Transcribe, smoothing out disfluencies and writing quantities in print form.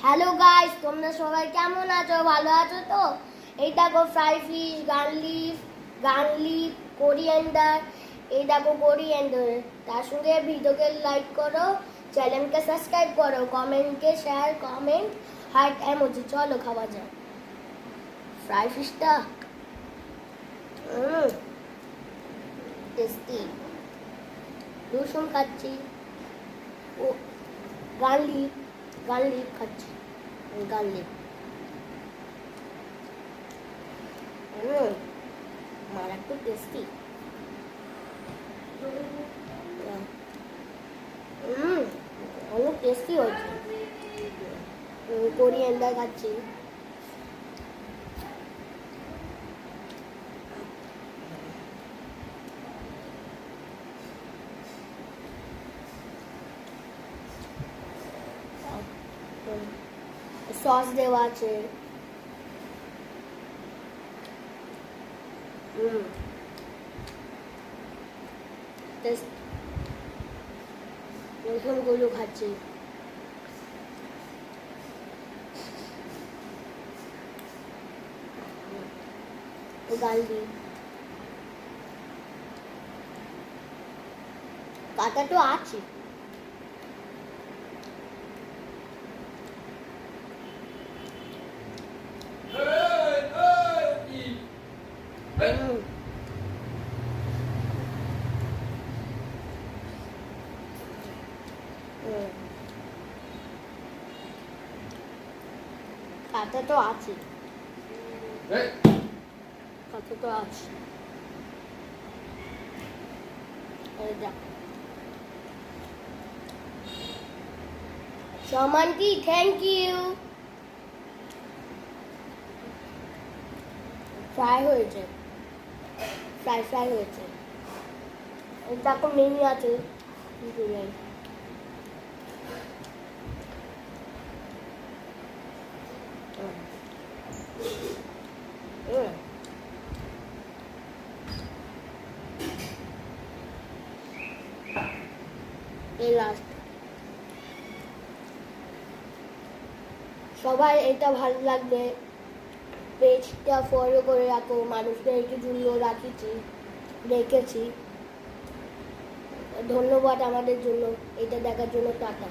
Hello guys, তোমরা সবাই কেমন আছো? ভালো আছো তো? এই দেখো ফ্রাই ফিশ, গার্লিক, কোরিয়ান্ডার। এই দেখো কোরিয়ান্ডার। তার সঙ্গে ভিডিওকে লাইক করো, চ্যানেলকে সাবস্ক্রাইব করো, কমেন্টকে শেয়ার, কমেন্ট হার্ট এমোজি। চলো খাওয়া যাক ফ্রাই ফিশটা। টেস্টি। রসুন খাচ্ছি, ও গার্লিক খাচ্ছি, গার্লিক। মারাত্মক টেস্টি। অনেক টেস্টি হয়েছে। কোরিয়ান্ডার খাচ্ছি। সস দেওয়া আছে। রসুনগুলো খাচ্ছি। গার্লিক কাটা তো আছে। কাটা তো আছে, কাটা তো আছে। সমানটি থ্যাংক ইউ। ফ্রাই হয়েছে, ফ্রাই হয়েছে। দেখো মেনু আছে। এই লাস্ট। সবাই এটা ভালো লাগবে, পেজটা ফলো করে রাখো। মানুষদেরকে জন্য রেখেছি। ধন্যবাদ আমাদের জন্য এটা দেখার জন্য। টাটা।